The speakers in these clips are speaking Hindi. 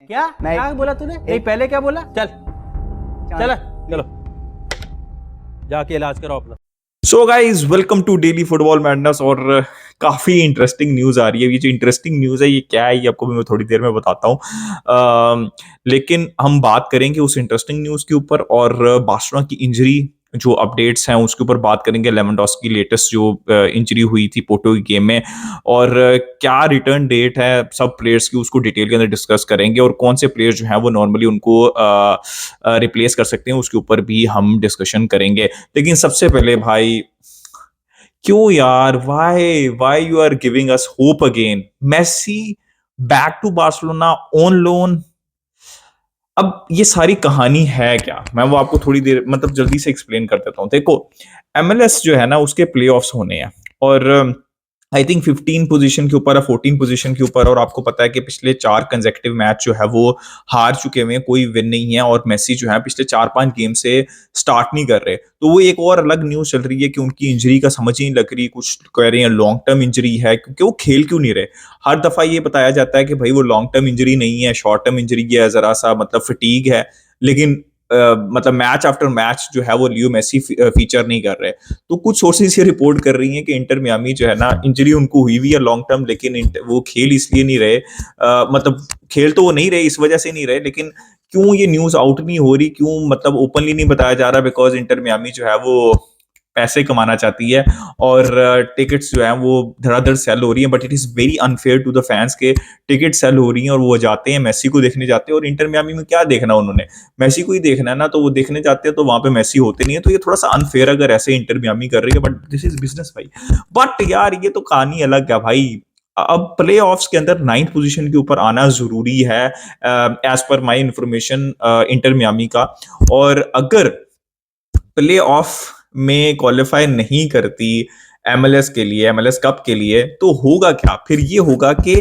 क्या नहीं। क्या बोला तूने? नहीं पहले क्या बोला? चल चल चलो जाके इलाज कराओ अपना। So guys welcome to daily football madness. और काफी इंटरेस्टिंग न्यूज आ रही है। ये जो इंटरेस्टिंग न्यूज है ये क्या है ये आपको भी मैं थोड़ी देर में बताता हूँ। लेकिन हम बात करेंगे उस इंटरेस्टिंग न्यूज के ऊपर और बार्सिलोना की इंजरी जो अपडेट्स हैं उसके ऊपर बात करेंगे। लेवेंडोस्की की लेटेस्ट जो इंजरी हुई थी पोर्टो की गेम में और क्या रिटर्न डेट है सब प्लेयर्स की उसको डिटेल के अंदर डिस्कस करेंगे और कौन से प्लेयर्स जो हैं वो नॉर्मली उनको रिप्लेस कर सकते हैं उसके ऊपर भी हम डिस्कशन करेंगे। लेकिन सबसे पहले भाई क्यों यार why why you are giving us hope again? Messi back to Barcelona on loan. अब ये सारी कहानी है क्या, मैं वो आपको थोड़ी देर मतलब जल्दी से एक्सप्लेन कर देता हूं। देखो एमएलएस जो है ना उसके प्लेऑफ्स होने हैं और आई थिंक 15 पोजीशन के ऊपर है 14 पोजीशन के ऊपर। और आपको पता है कि पिछले 4 कंसेक्यूटिव मैच जो है वो हार चुके हुए हैं, कोई विन नहीं है और मेसी जो है पिछले 4-5 गेम से स्टार्ट नहीं कर रहे। तो वो एक और अलग न्यूज चल रही है कि उनकी इंजरी का समझ ही नहीं लग रही। कुछ कह रहे हैं लॉन्ग टर्म इंजरी है क्योंकि वो खेल क्यों नहीं रहे। हर दफा ये बताया जाता है कि भाई वो लॉन्ग टर्म इंजरी नहीं है, शॉर्ट टर्म इंजरी है, जरा सा मतलब फटीग है। लेकिन मतलब मैच आफ्टर मैच जो है वो लियो मेसी फीचर नहीं कर रहे। तो कुछ सोर्सेज ये रिपोर्ट कर रही हैं कि इंटर मियामी जो है ना इंजरी उनको हुई हुई है लॉन्ग टर्म, लेकिन वो खेल इसलिए नहीं रहे। मतलब खेल तो वो नहीं रहे इस वजह से नहीं रहे, लेकिन क्यों ये न्यूज आउट नहीं हो रही, क्यों मतलब ओपनली नहीं बताया जा रहा? बिकॉज इंटर मियामी जो है वो पैसे कमाना चाहती है और टिकट्स जो है वो धड़ाधड़ सेल हो रही है। But it is very unfair to the fans के टिकट सेल हो रही हैं और वो जाते हैं मेसी को देखने जाते हैं। और इंटर मियामी में क्या देखना उन्होंने, मेसी को ही देखना है ना, तो वो देखने जाते हैं तो वहां पे मेसी होते नहीं है। तो ये थोड़ा सा अनफेयर अगर ऐसे इंटर मियामी कर रही है, बट दिस इज बिजनेस भाई। बट यार ये तो कहानी अलग है भाई। अब प्ले ऑफ्स के अंदर 9th पोजीशन के ऊपर आना जरूरी है एज पर माई इंफॉर्मेशन इंटर मियामी का। और अगर प्ले ऑफ में क्वालिफाई नहीं करती एमएलएस के लिए, एमएलएस कप के लिए, तो होगा क्या फिर? ये होगा कि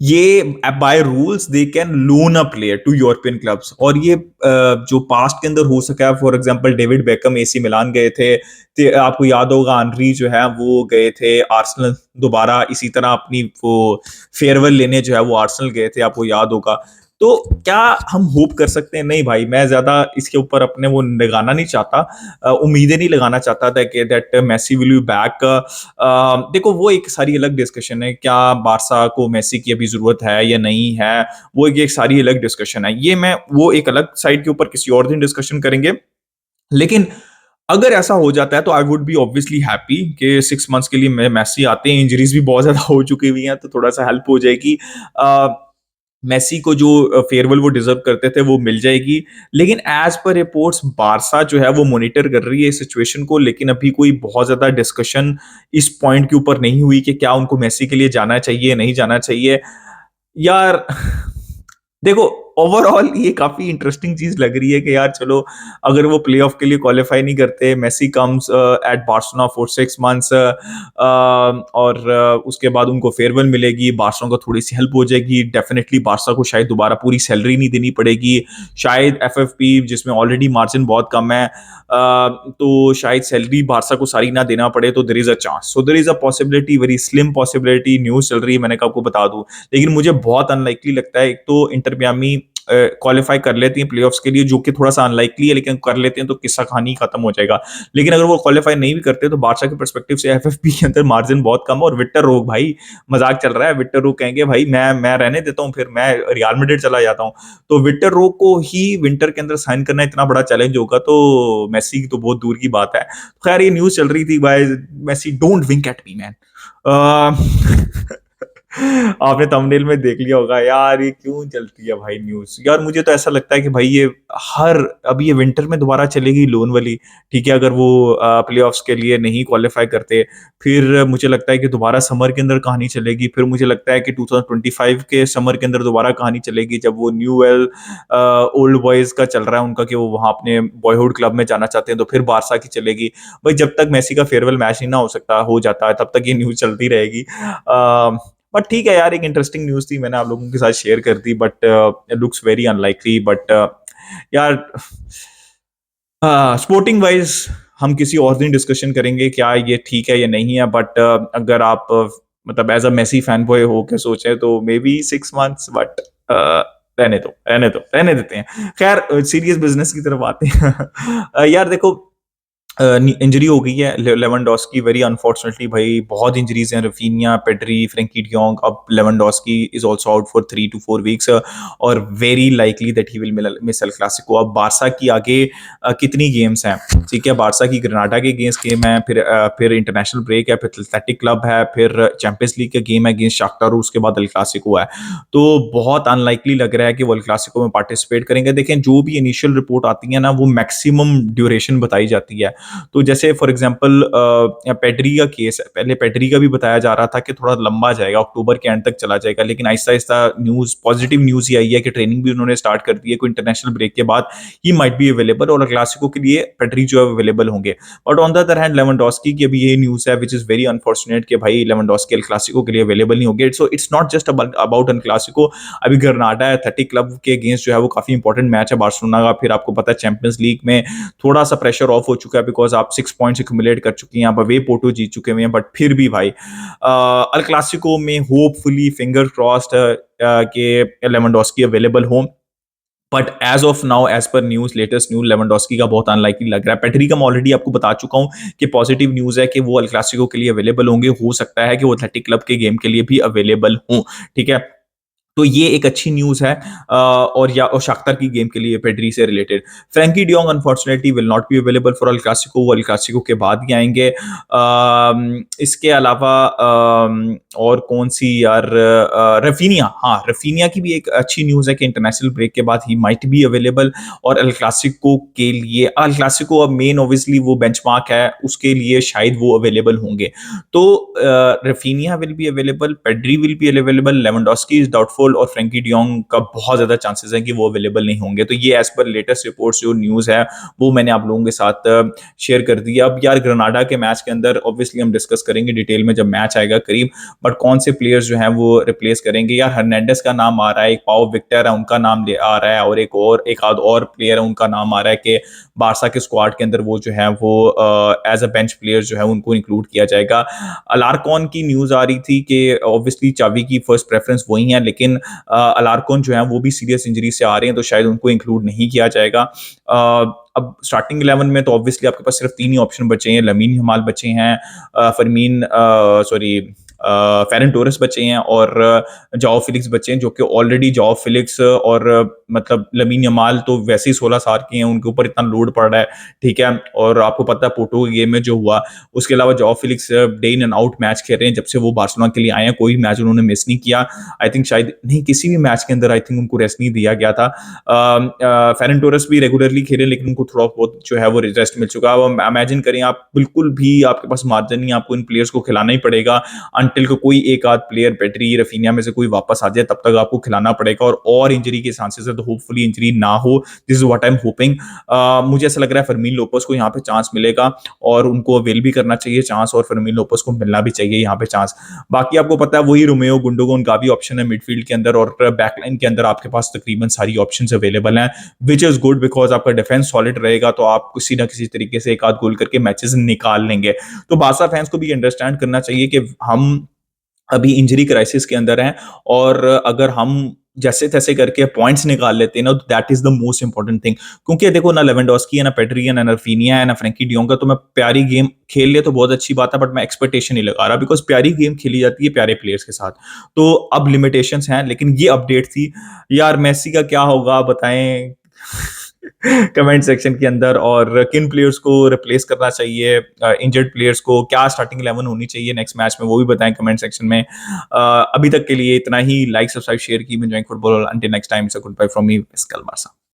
ये by rules they can loan a player to European clubs. और ये जो पास्ट के अंदर हो सका है, for example David Beckham AC Milan गए थे, तो आपको याद होगा आनरी जो है वो गए थे आर्सेनल दोबारा इसी तरह अपनी वो फेयरवेल लेने जो है वो आर्सेनल गए थे, आपको याद होगा। तो क्या हम होप कर सकते हैं? नहीं भाई, मैं ज्यादा इसके ऊपर अपने वो लगाना नहीं चाहता, उम्मीदें नहीं लगाना चाहता था कि that Messi will be back. देखो वो एक सारी अलग डिस्कशन है, क्या बारसा को मेसी की अभी जरूरत है या नहीं है, वो एक सारी अलग डिस्कशन है। ये मैं वो एक अलग साइड के ऊपर किसी और दिन डिस्कशन करेंगे। लेकिन अगर ऐसा हो जाता है तो I would be obviously happy कि 6 मंथ्स के लिए मेसी आते हैं। इंजरीज भी बहुत ज्यादा हो चुकी हुई हैं तो थोड़ा सा हेल्प हो जाएगी। मेसी को जो फेयरवेल वो डिजर्व करते थे वो मिल जाएगी। लेकिन एज पर रिपोर्ट्स बारसा जो है वो मॉनिटर कर रही है इस सिचुएशन को, लेकिन अभी कोई बहुत ज्यादा डिस्कशन इस पॉइंट के ऊपर नहीं हुई कि क्या उनको मेसी के लिए जाना चाहिए नहीं जाना चाहिए। यार देखो ओवरऑल ये काफी इंटरेस्टिंग चीज लग रही है कि यार चलो अगर वो प्लेऑफ के लिए क्वालिफाई नहीं करते, Messi comes at Barcelona for 6 months और उसके बाद उनको फेयरवेल मिलेगी, बार्सिलोना को थोड़ी सी हेल्प हो जाएगी। डेफिनेटली बार्सा को शायद दोबारा पूरी सैलरी नहीं देनी पड़ेगी, शायद एफएफपी जिसमें ऑलरेडी मार्जिन बहुत कम है तो शायद सैलरी बारसा को सारी ना देना पड़े। तो there is a chance, so there is a possibility, very slim possibility. News चल रही है, मैंने कहा आपको बता दूं, लेकिन मुझे बहुत अनलाइकली लगता है। एक तो इंटर मियामी क्वालिफाई कर लेती हैं प्लेऑफ्स के लिए, जो कि थोड़ा सा अनलाइकली है, लेकिन कर लेते हैं तो किस्सा कहानी खत्म हो जाएगा। लेकिन अगर वो क्वालिफाई नहीं भी करते तो बादशाह के पर्सपेक्टिव से एफएफपी के अंदर मार्जिन बहुत कम है। और विक्टर रोक भाई, मजाक चल रहा है, विक्टर रोक कहेंगे भाई मैं रहने देता हूँ, फिर मैं रियल मैड्रिड चला जाता हूँ। तो विक्टर रोक को ही विंटर के अंदर साइन करना इतना बड़ा चैलेंज होगा तो मेसी की तो बहुत दूर की बात है। खैर ये न्यूज चल रही थी भाई, Messi don't wink at me man. आपने थंबनेल में देख लिया होगा यार, ये क्यों चलती है भाई न्यूज। यार मुझे तो ऐसा लगता है कि भाई ये हर अभी ये विंटर में दोबारा चलेगी लोन वाली, ठीक है, अगर वो प्लेऑफ्स के लिए नहीं क्वालिफाई करते, फिर मुझे लगता है कि दोबारा समर के अंदर कहानी चलेगी। फिर मुझे लगता है कि 2025 के समर के अंदर दोबारा कहानी चलेगी जब वो न्यू वेल ओल्ड बॉयज का चल रहा है उनका कि वो वहां अपने बॉयहुड क्लब में जाना चाहते हैं, तो फिर बारसा की चलेगी। भाई जब तक मेसी का फेयरवेल मैच नहीं ना हो जाता है तब तक ये न्यूज चलती रहेगी। बट ठीक है यार, एक इंटरेस्टिंग न्यूज थी, मैंने आप लोगों के साथ शेयर कर दी। But looks very unlikely. But यार स्पोर्टिंग वाइज हम किसी और दिन डिस्कशन करेंगे क्या ये ठीक है या नहीं है। बट अगर आप मतलब as a Messi fan boy हो के सोचे तो मे बी 6 मंथ्स, बट रहने देते हैं। खैर सीरियस बिजनेस की तरफ आते हैं। यार देखो, इंजरी हो गई है लेवेंडोस्की, वेरी अनफॉर्चुनेटली भाई, बहुत इंजरीज हैं। रफीनिया, पेड्री, फ्रैंकी डियोंग, अब Lewandowski is also out for 3 to 4 weeks, और very likely that he will miss El Clasico. अब बारसा की आगे कितनी गेम्स हैं, ठीक है, बारसा की ग्रेनाडा के अगेंस्ट गेम है, फिर इंटरनेशनल ब्रेक है, फिर एथलेटिक क्लब है, फिर चैंपियंस लीग का गेम है अगेंस्ट शाख्तार, और उसके बाद एल क्लासिको है। तो बहुत अनलाइकली लग रहा है कि वो एल क्लासिको में पार्टिसिपेट करेंगे। देखें, जो भी इनिशियल रिपोर्ट आती है ना, वो मैक्सिमम ड्यूरेशन बताई जाती है। तो जैसे फॉर एग्जांपल पेड्री का केस है, पहले पेड्री का भी बताया जा रहा था कि थोड़ा लंबा जाएगा, अक्टूबर के एंड तक चला जाएगा, लेकिन Aahista Aahista news, positive news ही आई है कि ट्रेनिंग भी उन्होंने स्टार्ट कर दी है, कोई इंटरनेशनल ब्रेक के बाद ही माइट बी अवेलेबल, और क्लासिको के लिए पेड्री जो है अवेलेबल होंगे। But on the other hand Lewandowski की अभी ये न्यूज है विच इज वेरी अनफॉर्चुनेट कि भाई लेवेंडोस्की एल क्लासिको के लिए अवेलेबल नहीं होंगे। So it's not just about El Clasico. अभी ग्रेनाडा एथलेटिक क्लब के अगेंस्ट जो है वो काफी इंपॉर्टेंट मैच है बार्सिलोना का। फिर आपको पता है चैंपियंस लीग में थोड़ा सा प्रेशर ऑफ हो चुका है, बिकॉज आप 6 पॉइंट्स एक्यूमुलेट कर चुकी हैं, आप अवे पोर्टो जीत चुके हुए हैं, बट फिर भी भाई अल क्लासिको में होपफुली फिंगर क्रॉस्ड के लेवेंडोस्की अवेलेबल हो। But as of now, as per news, latest news, Lewandowski का बहुत अनलाइकली लग रहा है। पेड्री का मैं ऑलरेडी आपको बता चुका हूं कि पॉजिटिव न्यूज है कि वो एल क्लासिको के लिए अवेलेबल होंगे, हो सकता है कि वो एथलेटिक क्लब के गेम के लिए भी अवेलेबल हों, ठीक है। तो ये एक अच्छी न्यूज है, और शाख्तार की गेम के लिए पेड्री से related. Frenkie de Jong unfortunately will not be available for El Clasico, वो एल क्लासिको के बाद ही आएंगे। इसके अलावा और कौन सी यार, रफीनिया, हाँ रफीनिया की भी एक अच्छी न्यूज है कि इंटरनेशनल ब्रेक के बाद ही माइट बी अवेलेबल, और एल क्लासिको के लिए, एल क्लासिको अब मेन ऑब्वियसली वो बेंचमार्क है, उसके लिए शायद वो अवेलेबल होंगे। तो Raphinha will be available, Pedri will be available, Lewandowski is doubtful, और फ्रैंकी डियोंग का बहुत ज्यादा चांसेस है कि वो अवेलेबल नहीं होंगे। तो ये एज पर लेटेस्ट रिपोर्ट्स जो न्यूज है वो मैंने आप लोगों के साथ शेयर कर दिया। अब यार ग्रेनाडा के मैच के अंदर ऑब्वियसली हम डिस्कस करेंगे डिटेल में जब मैच आएगा करीब, बट कौन से प्लेयर्स जो हैं वो रिप्लेस करेंगे। यार हर्नांडेस का नाम आ रहा है, एक पाओ विक्टर है उनका नाम आ रहा है, और एक आध और प्लेयर है उनका नाम आ रहा है कि बारसा के स्क्वाड के अंदर वो जो है वो एज अ बेंच प्लेयर जो है उनको इंक्लूड किया जाएगा। अलारकॉन की न्यूज आ रही थी कि ऑब्वियसली चावी की फर्स्ट प्रेफरेंस वही है, लेकिन अलारकॉन जो है वो भी सीरियस इंजरी से आ रहे हैं, तो शायद उनको इंक्लूड नहीं किया जाएगा। अब स्टार्टिंग 11 में तो ऑब्वियसली आपके पास सिर्फ 3 ही ऑप्शन बचे हैं। लमीन यमाल बचे हैं, फेरन टोरेस बचे हैं, और जाओ फिलिक्स बचे हैं, जो कि ऑलरेडी जाओ फिलिक्स और मतलब लमीन यमाल तो वैसे ही 16 साल के हैं, उनके ऊपर इतना लोड पड़ रहा है, ठीक है। और आपको पता है पोर्टो के गेम में जो हुआ, उसके अलावा जाओ Felix day in and out match खेल रहे हैं जब से वो बार्सिलोना के लिए आए हैं, कोई मैच उन्होंने मिस नहीं किया। आई थिंक शायद नहीं, किसी भी मैच के अंदर आई थिंक उनको रेस्ट नहीं दिया गया था। फेरन टोरेस भी रेगुलरली खेले, लेकिन उनको थोड़ा बहुत जो है वो रेस्ट मिल चुका है। अब इमेजिन करें आप, बिल्कुल भी आपके पास मार्जिन नहीं, आपको इन प्लेयर्स को खिलाना ही पड़ेगा अंटिल को कोई एक आध प्लेयर, पेड्री, रफीनिया में से कोई वापस आ जाए, तब तक आपको खिलाना पड़ेगा। और इंजरी के चांसेस है, तो होपफुली इंजरी ना हो, this is what I am hoping. मुझे ऐसा लग रहा है फर्मीन लोपेस को यहाँ पे चांस मिलेगा, और उनको अवेल भी करना चाहिए चांस, और फर्मीन लोपेस को मिलना भी चाहिए यहाँ पे चांस। बाकी आपको पता है वही रोमेओ गुंडोगन का भी ऑप्शन है मिडफील्ड के अंदर, और बैकलाइन के अंदर आपके पास तकरीबन सारी ऑप्शंस अवेलेबल हैं, विच इज गुड, बिकॉज आपका डिफेंस सॉलिड रहेगा, तो आप किसी ना किसी तरीके से एक आध गोल करके मैचेस निकाल लेंगे। तो बारसा फैंस को भी अंडरस्टैंड करना चाहिए कि हम अभी इंजरी क्राइसिस के अंदर हैं, और अगर हम जैसे तैसे करके पॉइंट्स निकाल लेते हैं ना, that is the most important thing. क्योंकि देखो, ना लेवेंडोस्की है, ना पेड्री है, ना रफीनिया है, ना फ्रैंकी डियोंग का, तो मैं प्यारी गेम खेल ले तो बहुत अच्छी बात है, बट मैं एक्सपेक्टेशन नहीं लगा रहा, बिकॉज प्यारी गेम खेली जाती है प्यारे प्लेयर्स के साथ। तो अब लिमिटेशंस हैं, लेकिन ये अपडेट थी यार। मेसी का क्या होगा बताएं कमेंट सेक्शन के अंदर, और किन प्लेयर्स को रिप्लेस करना चाहिए, इंजर्ड प्लेयर्स को, क्या स्टार्टिंग 11 होनी चाहिए नेक्स्ट मैच में, वो भी बताएं कमेंट सेक्शन में। अभी तक के लिए इतना ही। लाइक, सब्सक्राइब, शेयर की। Enjoying football. Until next time, it's a good bye from me, मिस कल बारसा।